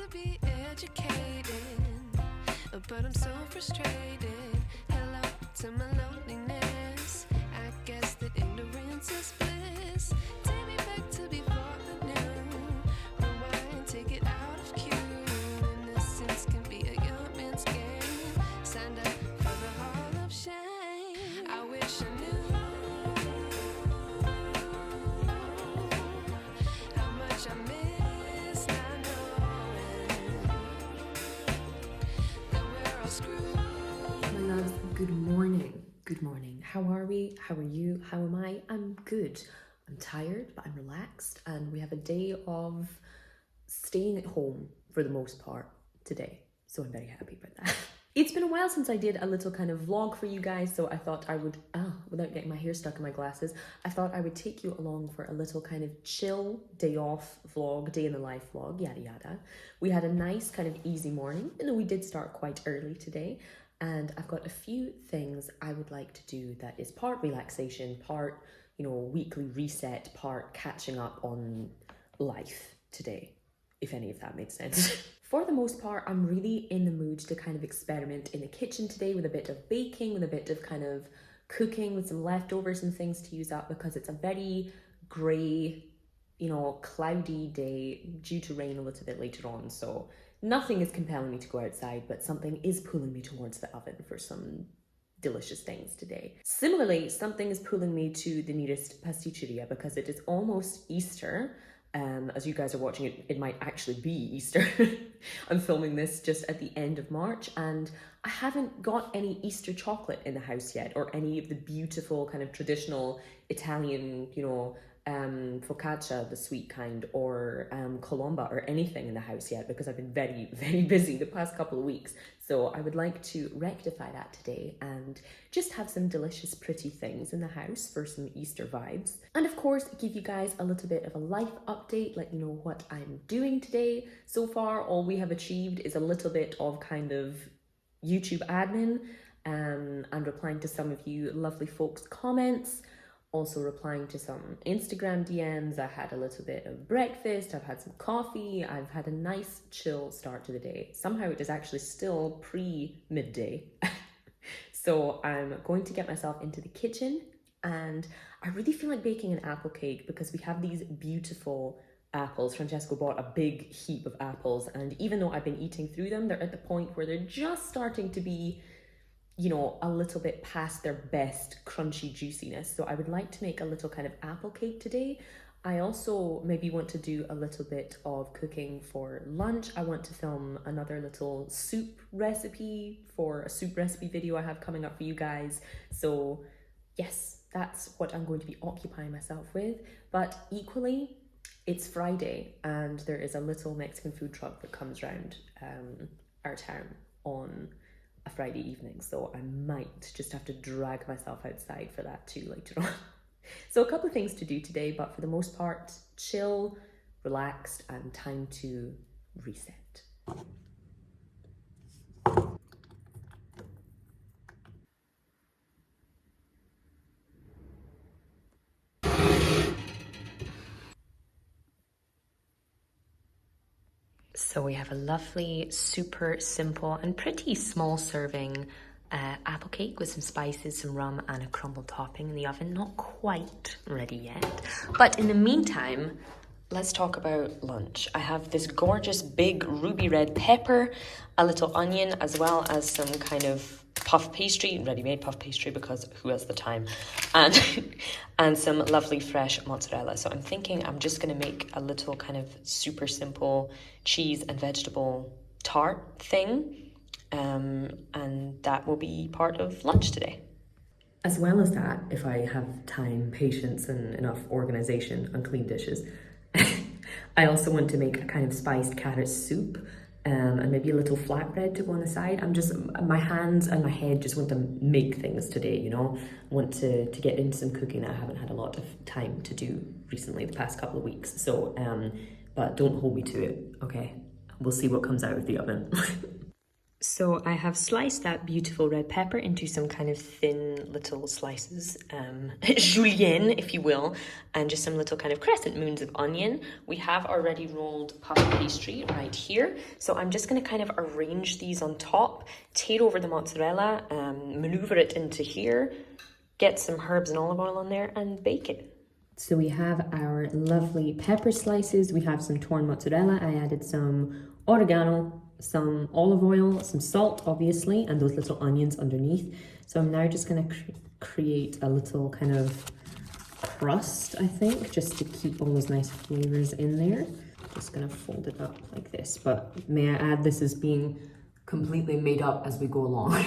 to be educated, but I'm so frustrated. Hello to my loneliness. I guess that ignorance is bliss. Take me back to before I knew. Rewind, take it out of cue. Innocence can be a young man's game. Signed up for the hall of shame. I wish I knew how much I miss not knowing that we're all screwed. My loves, good morning. Good morning. How are we? How are you? How am I? I'm good. I'm tired, but I'm relaxed, and we have a day of staying at home for the most part today. So I'm very happy about that. It's been a while since I did a little kind of vlog for you guys, so I thought I would, without getting my hair stuck in my glasses, I thought I would take you along for a little kind of chill day off vlog, day in the life vlog, yada yada. We had a nice kind of easy morning, even though we did start quite early today. And I've got a few things I would like to do that is part relaxation, part, weekly reset, part catching up on life today, if any of that makes sense. For the most part, I'm really in the mood to kind of experiment in the kitchen today with a bit of baking, with a bit of kind of cooking, with some leftovers and things to use up, because it's a very grey, cloudy day, due to rain a little bit later on. So nothing is compelling me to go outside, but something is pulling me towards the oven for some delicious things today. Similarly, something is pulling me to the nearest pasticceria because it is almost Easter. As you guys are watching it, it might actually be Easter. I'm filming this just at the end of March, and I haven't got any Easter chocolate in the house yet, or any of the beautiful kind of traditional Italian, focaccia, the sweet kind, or colomba, or anything in the house yet, because I've been very, very busy the past couple of weeks. So I would like to rectify that today and just have some delicious, pretty things in the house for some Easter vibes. And of course, give you guys a little bit of a life update, let you know what I'm doing today. So far, all we have achieved is a little bit of kind of YouTube admin, and replying to some of you lovely folks' comments. Also replying to some Instagram DMs. I had a little bit of breakfast, I've had some coffee, I've had a nice chill start to the day. Somehow it is actually still pre-midday. So I'm going to get myself into the kitchen, and I really feel like baking an apple cake because we have these beautiful apples. Francesco bought a big heap of apples, and even though I've been eating through them, they're at the point where they're just starting to be a little bit past their best crunchy juiciness. So I would like to make a little kind of apple cake today. I also maybe want to do a little bit of cooking for lunch. I want to film another little soup recipe for a soup recipe video I have coming up for you guys. So yes, that's what I'm going to be occupying myself with. But equally, it's Friday, and there is a little Mexican food truck that comes around our town on a Friday evening, so I might just have to drag myself outside for that too later on. So a couple of things to do today, but for the most part, chill, relaxed, and time to reset. So we have a lovely, super simple and pretty small serving apple cake with some spices, some rum, and a crumble topping in the oven. Not quite ready yet. But in the meantime, let's talk about lunch. I have this gorgeous big ruby red pepper, a little onion, as well as some kind of puff pastry, ready-made puff pastry, because who has the time, and some lovely fresh mozzarella. So I'm thinking I'm just going to make a little kind of super simple cheese and vegetable tart thing, and that will be part of lunch today. As well as that, if I have time, patience, and enough organization and clean dishes, I also want to make a kind of spiced carrot soup, and maybe a little flatbread to go on the side. My hands and my head just want to make things today, want to get into some cooking that I haven't had a lot of time to do recently, the past couple of weeks. So, but don't hold me to it, okay? We'll see what comes out of the oven. So I have sliced that beautiful red pepper into some kind of thin little slices, julienne, if you will, and just some little kind of crescent moons of onion. We have already rolled puff pastry right here. So I'm just going to kind of arrange these on top, tear over the mozzarella, maneuver it into here, get some herbs and olive oil on there, and bake it. So we have our lovely pepper slices. We have some torn mozzarella. I added some oregano, some olive oil, some salt, obviously, and those little onions underneath. So I'm now just going to create a little kind of crust, I think, just to keep all those nice flavors in there. Just going to fold it up like this. But may I add, this is being completely made up as we go along.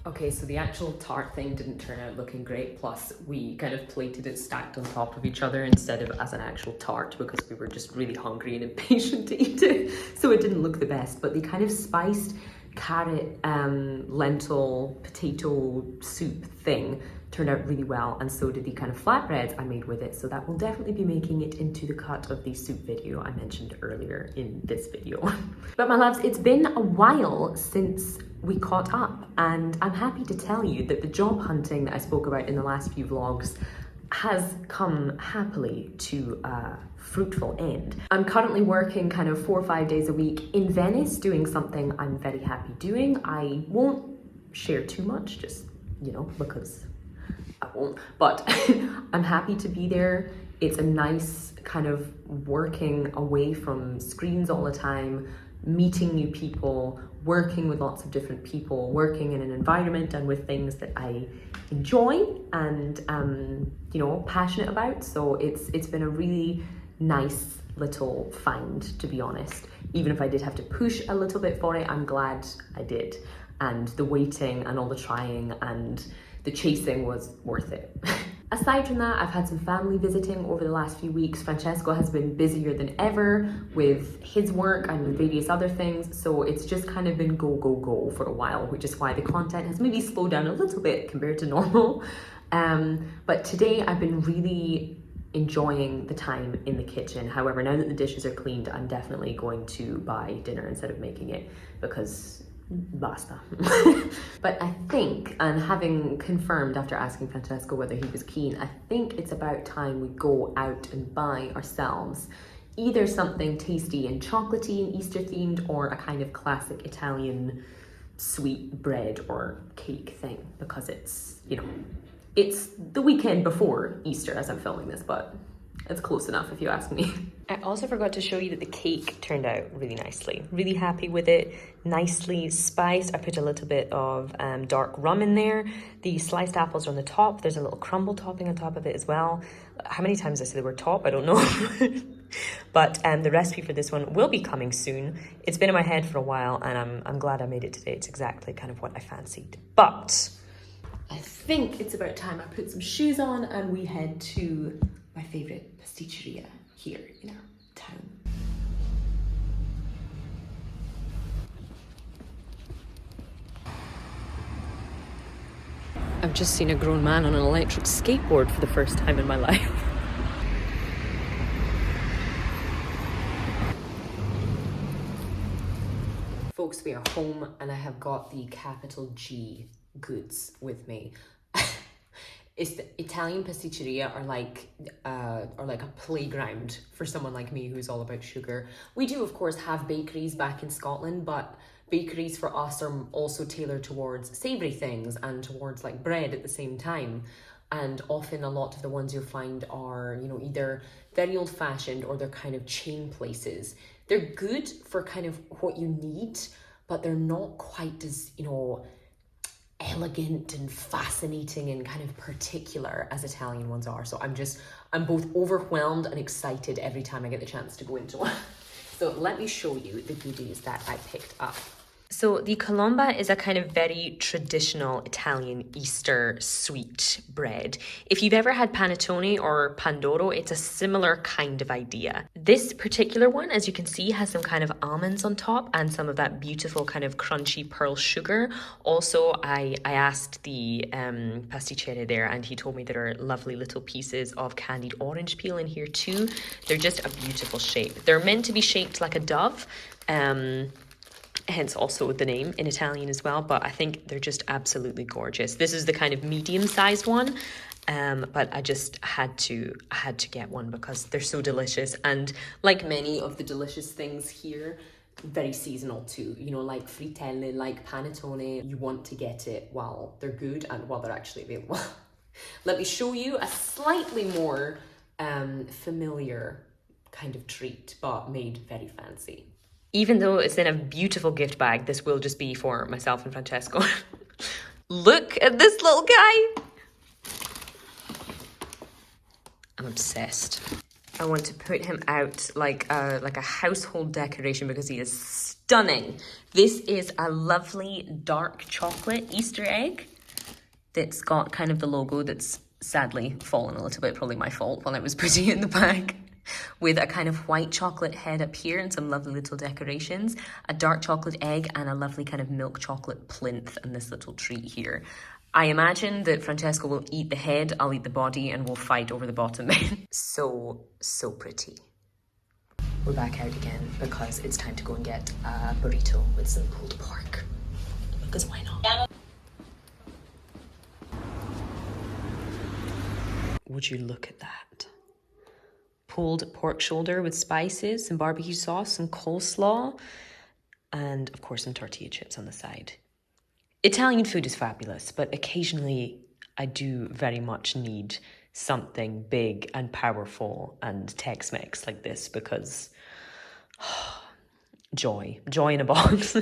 Okay, so the actual tart thing didn't turn out looking great, plus we kind of plated it stacked on top of each other instead of as an actual tart because we were just really hungry and impatient to eat it, so it didn't look the best. But the kind of spiced carrot, lentil, potato soup thing turned out really well, and so did the kind of flatbreads I made with it, so that will definitely be making it into the cut of the soup video I mentioned earlier in this video. But my loves, it's been a while since we caught up, and I'm happy to tell you that the job hunting that I spoke about in the last few vlogs has come happily to a fruitful end. I'm currently working kind of 4 or 5 days a week in Venice, doing something I'm very happy doing. I won't share too much, just, you know, because I won't, but I'm happy to be there. It's a nice kind of working away from screens all the time, meeting new people, working with lots of different people, working in an environment and with things that I enjoy and you know, passionate about. So it's been a really nice little find, to be honest. Even if I did have to push a little bit for it, I'm glad I did. And the waiting and all the trying and the chasing was worth it. Aside from that, I've had some family visiting over the last few weeks. Francesco has been busier than ever with his work and with various other things, so it's just kind of been go, go, go for a while, which is why the content has maybe slowed down a little bit compared to normal. But today I've been really enjoying the time in the kitchen. However, now that the dishes are cleaned, I'm definitely going to buy dinner instead of making it because basta. But I think, and having confirmed after asking Francesco whether he was keen, I think it's about time we go out and buy ourselves either something tasty and chocolatey and Easter themed, or a kind of classic Italian sweet bread or cake thing, because it's, you know, it's the weekend before Easter as I'm filming this, but it's close enough if you ask me. I also forgot to show you that the cake turned out really nicely. Really happy with it. Nicely spiced. I put a little bit of dark rum in there. The sliced apples are on the top. There's a little crumble topping on top of it as well. How many times I said the word top? I don't know. But the recipe for this one will be coming soon. It's been in my head for a while, and I'm glad I made it today. It's exactly kind of what I fancied. But I think it's about time I put some shoes on and we head to my favorite pasticceria here in our town. I've just seen a grown man on an electric skateboard for the first time in my life. Folks, we are home and I have got the capital G goods with me. It's the Italian pasticceria are like a playground for someone like me who's all about sugar. We do, of course, have bakeries back in Scotland, but bakeries for us are also tailored towards savoury things and towards like bread at the same time. And often a lot of the ones you'll find are, you know, either very old-fashioned or they're kind of chain places. They're good for kind of what you need, but they're not quite as, you know, elegant and fascinating and kind of particular as Italian ones are. So I'm both overwhelmed and excited every time I get the chance to go into one. So let me show you the goodies that I picked up. So the colomba is a kind of very traditional Italian Easter sweet bread. If you've ever had panettone or pandoro, it's a similar kind of idea. This particular one, as you can see, has some kind of almonds on top and some of that beautiful kind of crunchy pearl sugar. Also, I asked the pasticcere there and he told me there are lovely little pieces of candied orange peel in here too. They're just a beautiful shape. They're meant to be shaped like a dove. Hence also the name in Italian as well, but I think they're just absolutely gorgeous. This is the kind of medium-sized one, but I just had to get one because they're so delicious, and like many of the delicious things here, very seasonal too. You know, like fritelle, like panettone, you want to get it while they're good and while they're actually available. Let me show you a slightly more familiar kind of treat, but made very fancy. Even though it's in a beautiful gift bag, this will just be for myself and Francesco. Look at this little guy. I'm obsessed. I want to put him out like a household decoration because he is stunning. This is a lovely dark chocolate Easter egg that's got kind of the logo that's sadly fallen a little bit, probably my fault while I was putting it in the bag. With a kind of white chocolate head up here and some lovely little decorations, a dark chocolate egg and a lovely kind of milk chocolate plinth and this little treat here. I imagine that Francesco will eat the head, I'll eat the body, and we'll fight over the bottom then. So pretty. We're back out again because it's time to go and get a burrito with some pulled pork. Because why not? Would you look at that? Pulled pork shoulder with spices, some barbecue sauce, some coleslaw, and of course some tortilla chips on the side. Italian food is fabulous, but occasionally I do very much need something big and powerful and Tex Mex like this because joy in a box.